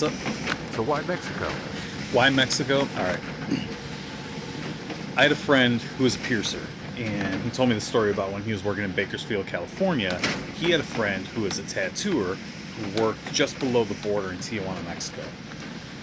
what's up? So why Mexico? Why Mexico? All right. I had a friend who was a piercer, and he told me the story about when he was working in Bakersfield, California. He had a friend who was a tattooer who worked just below the border in Tijuana, Mexico.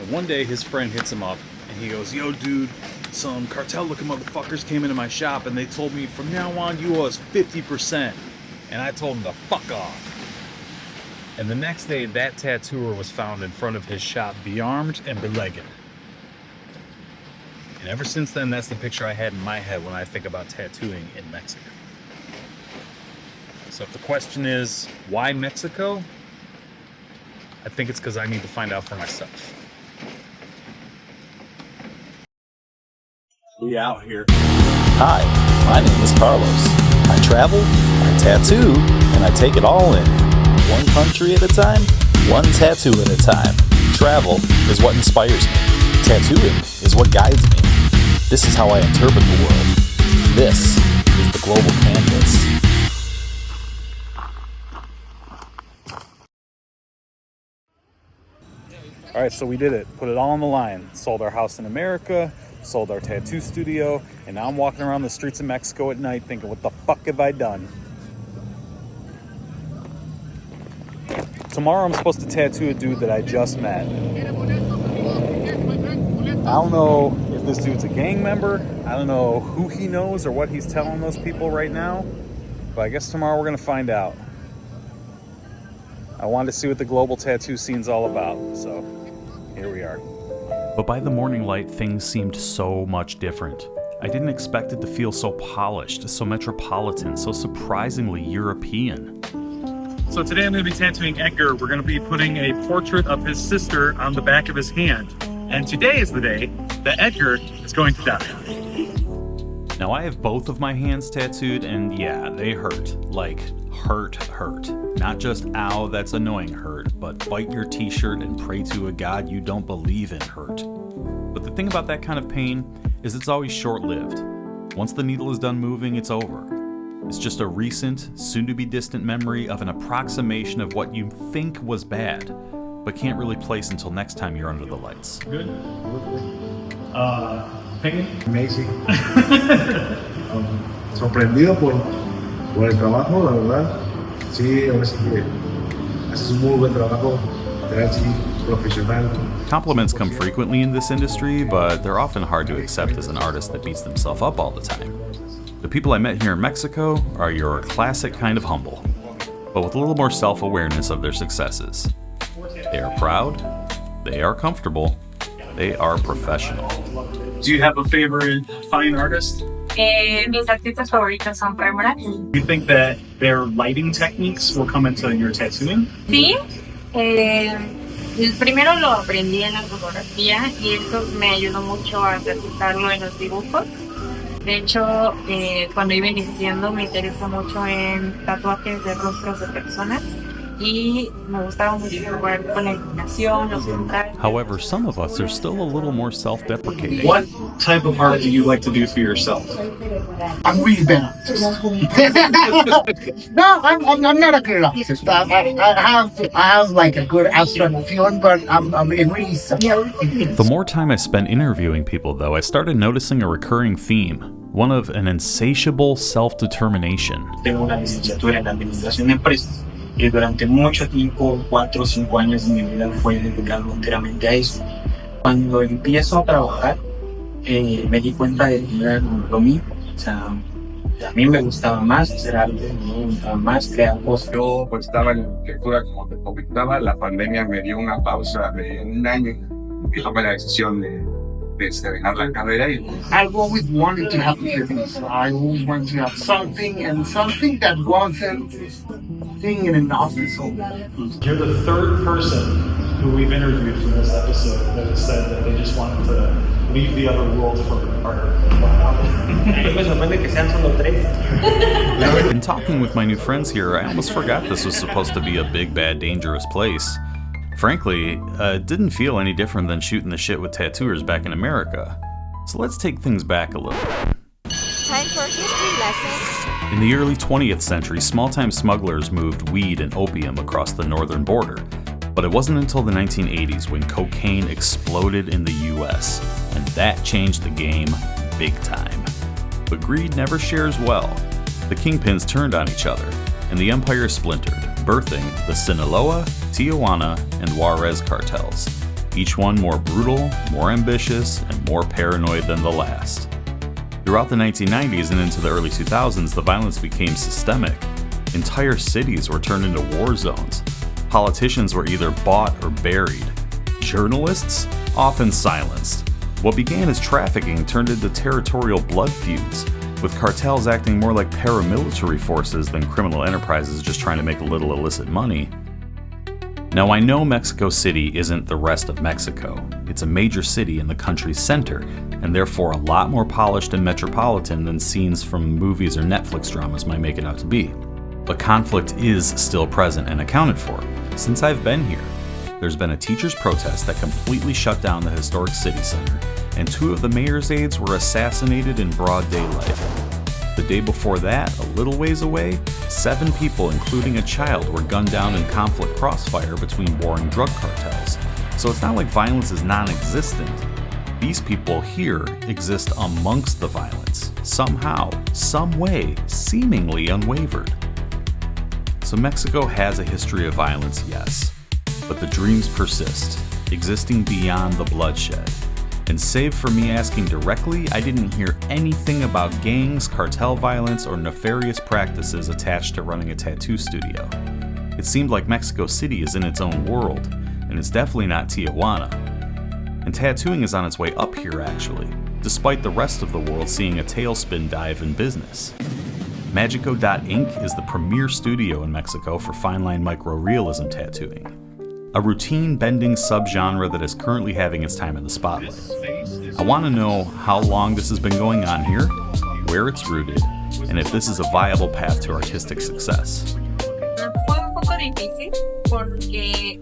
And one day his friend hits him up, and he goes, "Yo, dude, some cartel-looking motherfuckers came into my shop, and they told me from now on you owe us 50%. And I told him to fuck off. And the next day, that tattooer was found in front of his shop, bearmed and belegged. And ever since then, that's the picture I had in my head when I think about tattooing in Mexico. So if the question is, why Mexico? I think it's because I need to find out for myself. We out here. Hi, my name is Karlos. I travel, I tattoo, and I take it all in. One country at a time, one tattoo at a time. Travel is what inspires me. Tattooing is what guides me. This is how I interpret the world. This is the global canvas. All right, so we did it. Put it all on the line. Sold our house in America, sold our tattoo studio, and now I'm walking around the streets of Mexico at night thinking, what the fuck have I done? Tomorrow I'm supposed to tattoo a dude that I just met. I don't know if this dude's a gang member. I don't know who he knows or what he's telling those people right now, but I guess tomorrow we're gonna find out. I wanted to see what the global tattoo scene's all about, so here we are. But by the morning light, things seemed so much different. I didn't expect it to feel so polished, so metropolitan, so surprisingly European. So today I'm going to be tattooing Edgar. We're going to be putting a portrait of his sister on the back of his hand. And today is the day that Edgar is going to die. Now I have both of my hands tattooed, and yeah, they hurt. Like, hurt. Not just, ow, that's annoying hurt, but bite your t-shirt and pray to a god you don't believe in hurt. But the thing about that kind of pain is it's always short-lived. Once the needle is done moving, it's over. It's just a recent, soon-to-be-distant memory of an approximation of what you think was bad, but can't really place until next time you're under the lights. Good. Opinion? Amazing. Sorprendido por el trabajo, la verdad. Sí, ahora sí que haces un muy buen trabajo, sí, profesional. Compliments come frequently in this industry, but they're often hard to accept as an artist that beats themselves up all the time. The people I met here in Mexico are your classic kind of humble, but with a little more self-awareness of their successes. They are proud, they are comfortable, they are professional. Do you have a favorite fine artist? Mis artistas favoritos son Rembrandt. Do you think that their lighting techniques will come into your tattooing? Sí, primero lo aprendí en la fotografía y eso me ayudó mucho a replicarlo en los dibujos. De hecho, cuando iba iniciando me interesó mucho en tatuajes de rostros de personas y me gustaba mucho jugar con la iluminación, los contrastes. However, some of us are still a little more self-deprecating. What type of art do you like to do for yourself? I'm really bad artist. No, I'm not a good artist. I have like a good abstract feeling, but I'm really The more time I spent interviewing people, though, I started noticing a recurring theme, one of an insatiable self-determination. Tengo una licenciatura en administración de empresas y durante mucho tiempo, 4 o 5 años de mi vida fue dedicado enteramente a eso. Cuando empiezo a trabajar, me di cuenta de que era lo mío. O sea, a mí me gustaba más hacer arte, me gustaba más crear cosas. Yo pues estaba en la arquitectura, como te comentaba, la pandemia me dio una pausa de 1 año y tomé la decisión de dejar la carrera. I've always wanted to have things. I always wanted to have something that wasn't being in an office. You're the third person who we've interviewed for this episode that has said that they just wanted to leave the other world for art. In talking with my new friends here, I almost forgot this was supposed to be a big, bad, dangerous place. Frankly, it didn't feel any different than shooting the shit with tattooers back in America. So let's take things back a little bit. Time for history lesson. In the early 20th century, small-time smugglers moved weed and opium across the northern border. But it wasn't until the 1980s when cocaine exploded in the US, and that changed the game big time. But greed never shares well. The kingpins turned on each other, and the empire splintered, birthing the Sinaloa, Tijuana, and Juarez cartels, each one more brutal, more ambitious, and more paranoid than the last. Throughout the 1990s and into the early 2000s, the violence became systemic. Entire cities were turned into war zones. Politicians were either bought or buried. Journalists, often silenced. What began as trafficking turned into territorial blood feuds, with cartels acting more like paramilitary forces than criminal enterprises just trying to make a little illicit money. Now, I know Mexico City isn't the rest of Mexico. It's a major city in the country's center, and therefore a lot more polished and metropolitan than scenes from movies or Netflix dramas might make it out to be. But conflict is still present and accounted for. Since I've been here, there's been a teachers' protest that completely shut down the historic city center, and 2 of the mayor's aides were assassinated in broad daylight. The day before that, a little ways away, 7 people, including a child, were gunned down in conflict crossfire between warring drug cartels. So it's not like violence is non-existent. These people here exist amongst the violence, somehow, some way, seemingly unwavered. So Mexico has a history of violence, yes, but the dreams persist, existing beyond the bloodshed. And save for me asking directly, I didn't hear anything about gangs, cartel violence, or nefarious practices attached to running a tattoo studio. It seemed like Mexico City is in its own world, and it's definitely not Tijuana. And tattooing is on its way up here, actually, despite the rest of the world seeing a tailspin dive in business. Magico.Inc. is the premier studio in Mexico for fine-line micro-realism tattooing, a routine-bending subgenre that is currently having its time in the spotlight. I want to know how long this has been going on here, where it's rooted, and if this is a viable path to artistic success. Fue un poco difícil porque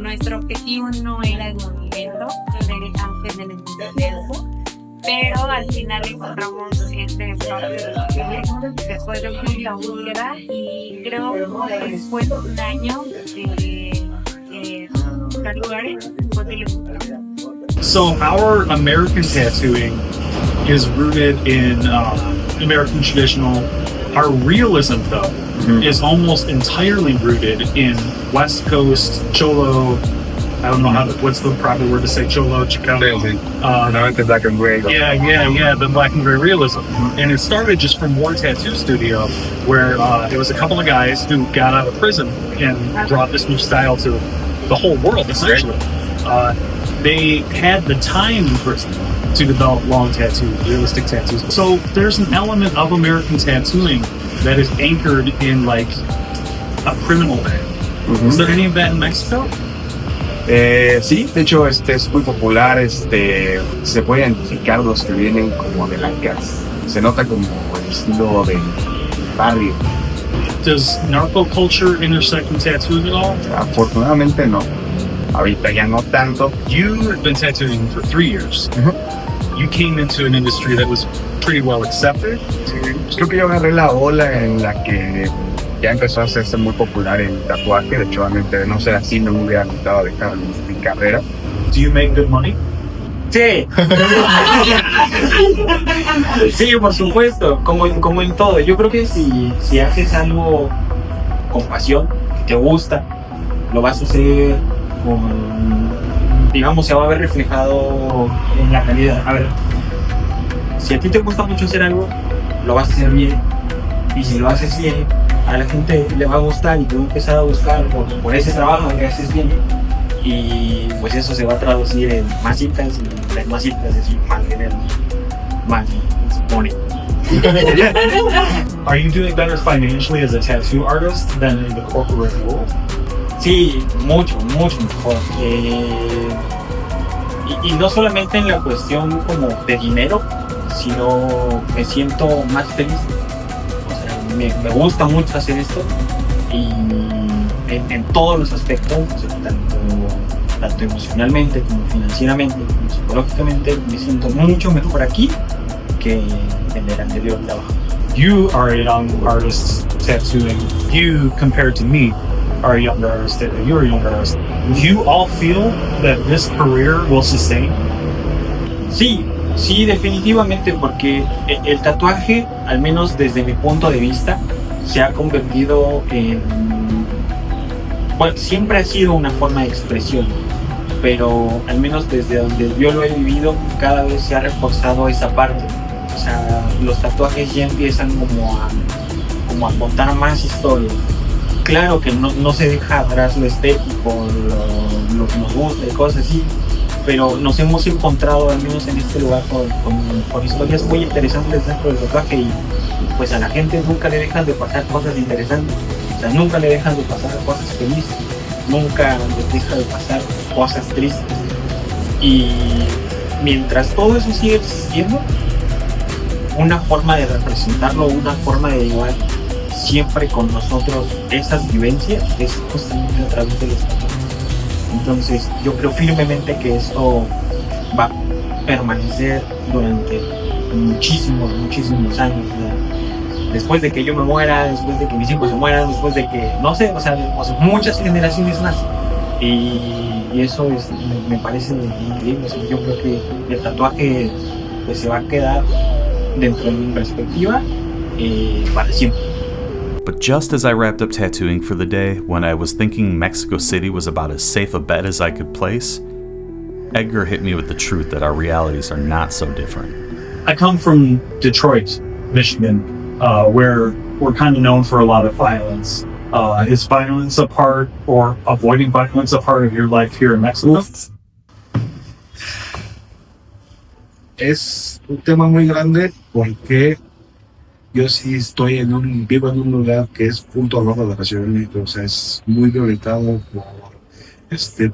nuestro objetivo no era el movimiento, era el auge de la independencia, pero al final encontramos este espacio después de mucha búsqueda y creo que después de un año de buscar lugares fue que lo. So our American tattooing is rooted in American traditional. Our realism, though, is almost entirely rooted in West Coast Cholo. I don't know what's the proper word to say, Cholo, Chicano. Black and gray. Yeah, the black and gray realism. And it started just from one tattoo studio where it was a couple of guys who got out of prison and brought this new style to the whole world, essentially. They had the time in prison to develop long tattoos, realistic tattoos. So there's an element of American tattooing that is anchored in like a criminal band. Is there any of that in Mexico? Sí, de hecho es muy popular, se puede identificar los que vienen como de la cárcel. Se nota como el estilo de barrio. Does narco culture intersect with tattooing at all? Afortunadamente no. Ahorita ya no tanto. You've been tattooing for 3 years. You came into an industry that was pretty well accepted. Creo que yo agarré la ola en la que ya empezó a hacerse muy popular el tatuaje. De hecho, de no ser así, no me hubiera gustado dejar mi carrera. Do you make good money? Sí. Sí, por supuesto, como en todo. Yo creo que si haces algo con pasión, que te gusta, lo vas a hacer digamos, se va a ver reflejado en la calidad. A ver, si a ti te gusta mucho hacer algo, lo vas a hacer bien, y si lo haces bien, a la gente le va a gustar y tú vas a empezar a buscar por ese trabajo que haces bien, y pues eso se va a traducir en más citas, y las más citas es más dinero, más money. Are you doing better financially as a tattoo artist than in the corporate world? Sí, mucho mejor. Y no solamente en la cuestión como de dinero, sino me siento más feliz. O sea, me gusta mucho hacer esto, y en todos los aspectos, o sea, tanto emocionalmente como financieramente, como psicológicamente, me siento mucho mejor aquí que en el anterior trabajo. You are a young artist tattooing. You, compared to me, are a younger artist. You're a younger artist. Do you all feel that this career will sustain? Sí, sí, definitivamente, porque el tatuaje, al menos desde mi punto de vista, se ha convertido en... Bueno, siempre ha sido una forma de expresión, pero al menos desde donde yo lo he vivido, cada vez se ha reforzado esa parte. O sea, los tatuajes ya empiezan como a contar más historias. Claro que no se deja atrás lo estético, lo que nos gusta y cosas así, pero nos hemos encontrado, al menos en este lugar, con historias muy interesantes dentro del tatuaje, y pues a la gente nunca le dejan de pasar cosas interesantes. O sea, nunca le dejan de pasar cosas felices, nunca les deja de pasar cosas tristes. Y mientras todo eso sigue existiendo, una forma de representarlo, una forma de llevar siempre con nosotros esas vivencias es justamente a través de los tatuajes. Entonces yo creo firmemente que esto va a permanecer durante muchísimos años. Después de que yo me muera, después de que mis hijos se mueran, después de que, no sé, o sea, muchas generaciones más. Y eso me parece increíble. O sea, yo creo que el tatuaje pues se va a quedar dentro de mi perspectiva para siempre. But just as I wrapped up tattooing for the day, when I was thinking Mexico City was about as safe a bet as I could place, Edgar hit me with the truth that our realities are not so different. I come from Detroit, Michigan, where we're kind of known for a lot of violence. Is violence a part, or avoiding violence, a part of your life here in Mexico? Es un tema muy grande porque yo sí vivo en un lugar que es punto rojo de la Ciudad de México. O sea, es muy violentado por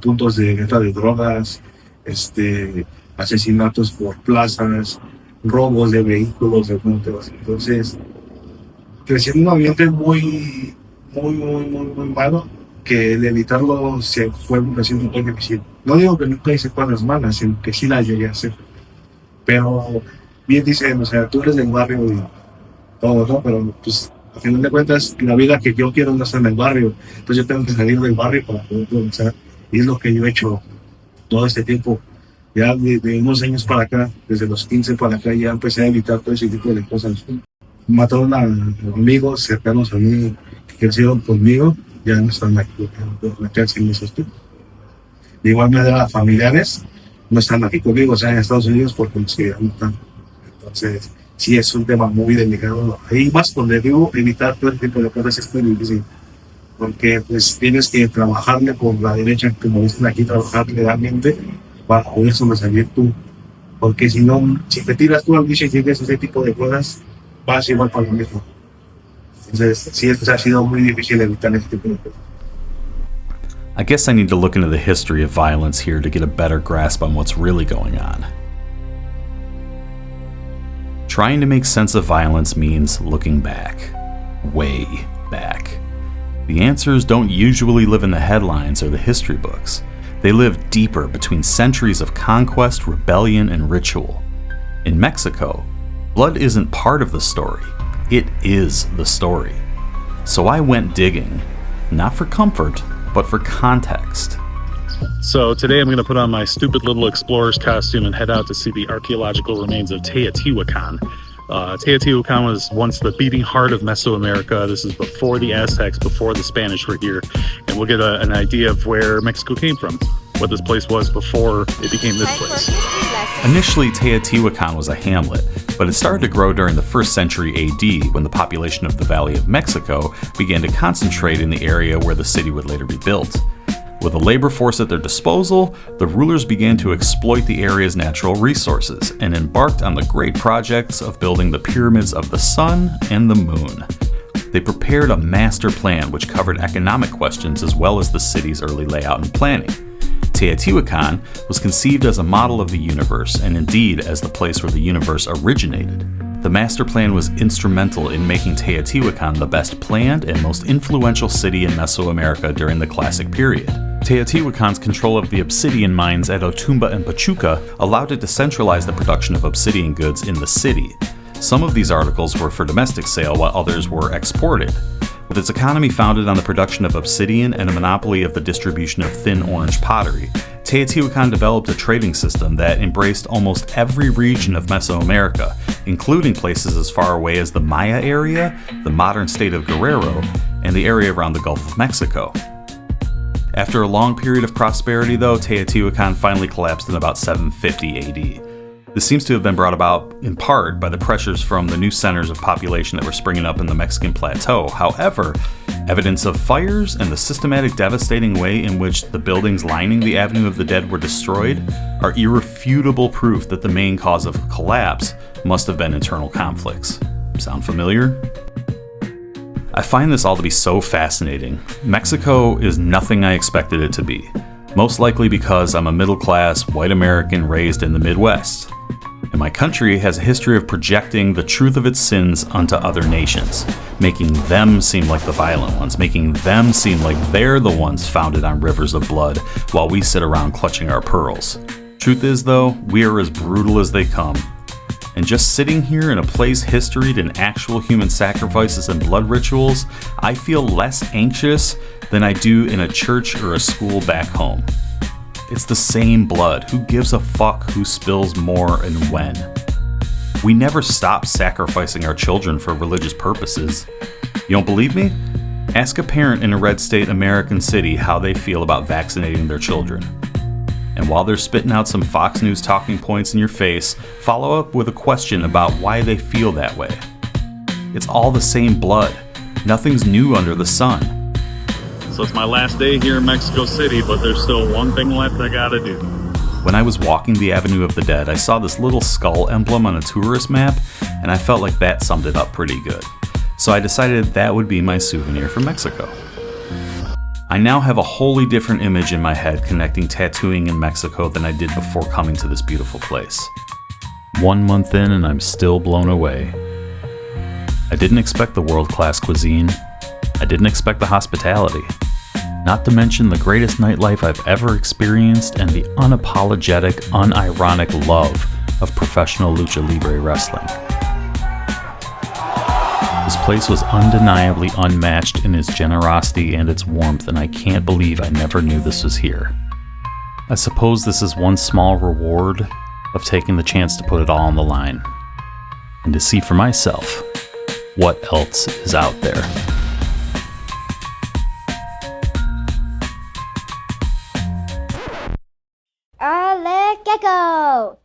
puntos de venta de drogas, asesinatos por plazas, robos de vehículos, de motos. Entonces, crecí en un ambiente muy malo, que el evitarlo se fue haciendo muy difícil. No digo que nunca hice cosas malas, sino que sí las llegué a hacer. Pero bien dicen, o sea, tú eres del barrio y todo, ¿no? Pero pues a final de cuentas la vida que yo quiero no está en el barrio, entonces yo tengo que salir del barrio para poder progresar, y es lo que yo he hecho todo este tiempo. Ya de unos años para acá, desde los 15 para acá, ya empecé a evitar todo ese tipo de cosas. Mataron a amigos cercanos a mí que crecieron conmigo, ya no están aquí, me quedan sin esos tipos. De igual manera, familiares no están aquí conmigo, o sea, en Estados Unidos, porque no están. Entonces, sí es un tema muy delicado. Ahí más donde digo, evitar todo el tipo de cosas es muy difícil, porque pues tienes que trabajarle por la derecha, como dicen aquí, trabajar legalmente para poder sobresalir tú, porque si no, si te tiras tú al bicho y tienes ese tipo de cosas, vas igual para lo mismo. Entonces, sí, ha sido muy difícil evitar ese tipo de cosas. I guess I need to look into the history of violence here to get a better grasp on what's really going on. Trying to make sense of violence means looking back. Way back. The answers don't usually live in the headlines or the history books. They live deeper between centuries of conquest, rebellion, and ritual. In Mexico, blood isn't part of the story. It is the story. So I went digging, not for comfort, but for context. So today I'm going to put on my stupid little explorer's costume and head out to see the archaeological remains of Teotihuacan. Teotihuacan was once the beating heart of Mesoamerica. This is before the Aztecs, before the Spanish were here. And we'll get an idea of where Mexico came from, what this place was before it became this place. Initially, Teotihuacan was a hamlet, but it started to grow during the 1st century AD when the population of the Valley of Mexico began to concentrate in the area where the city would later be built. With a labor force at their disposal, the rulers began to exploit the area's natural resources and embarked on the great projects of building the pyramids of the sun and the moon. They prepared a master plan which covered economic questions as well as the city's early layout and planning. Teotihuacan was conceived as a model of the universe, and indeed as the place where the universe originated. The master plan was instrumental in making Teotihuacan the best planned and most influential city in Mesoamerica during the Classic period. Teotihuacan's control of the obsidian mines at Otumba and Pachuca allowed it to centralize the production of obsidian goods in the city. Some of these articles were for domestic sale while others were exported. With its economy founded on the production of obsidian and a monopoly of the distribution of thin orange pottery, Teotihuacan developed a trading system that embraced almost every region of Mesoamerica, including places as far away as the Maya area, the modern state of Guerrero, and the area around the Gulf of Mexico. After a long period of prosperity, though, Teotihuacan finally collapsed in about 750 AD. This seems to have been brought about in part by the pressures from the new centers of population that were springing up in the Mexican plateau. However, evidence of fires and the systematic devastating way in which the buildings lining the Avenue of the Dead were destroyed are irrefutable proof that the main cause of collapse must have been internal conflicts. Sound familiar? I find this all to be so fascinating. Mexico is nothing I expected it to be, most likely because I'm a middle-class white American raised in the Midwest. And my country has a history of projecting the truth of its sins onto other nations, making them seem like the violent ones, making them seem like they're the ones founded on rivers of blood while we sit around clutching our pearls. Truth is, though, we are as brutal as they come. And just sitting here in a place historied in actual human sacrifices and blood rituals, I feel less anxious than I do in a church or a school back home. It's the same blood. Who gives a fuck who spills more and when? We never stop sacrificing our children for religious purposes. You don't believe me? Ask a parent in a red state American city how they feel about vaccinating their children. And while they're spitting out some Fox News talking points in your face, follow up with a question about why they feel that way. It's all the same blood. Nothing's new under the sun. So it's my last day here in Mexico City, but there's still one thing left I gotta do. When I was walking the Avenue of the Dead, I saw this little skull emblem on a tourist map, and I felt like that summed it up pretty good. So I decided that would be my souvenir from Mexico. I now have a wholly different image in my head connecting tattooing in Mexico than I did before coming to this beautiful place. 1 month in and I'm still blown away. I didn't expect the world-class cuisine. I didn't expect the hospitality. Not to mention the greatest nightlife I've ever experienced and the unapologetic, unironic love of professional lucha libre wrestling. This place was undeniably unmatched in its generosity and its warmth, and I can't believe I never knew this was here. I suppose this is one small reward of taking the chance to put it all on the line, and to see for myself what else is out there. Gecko!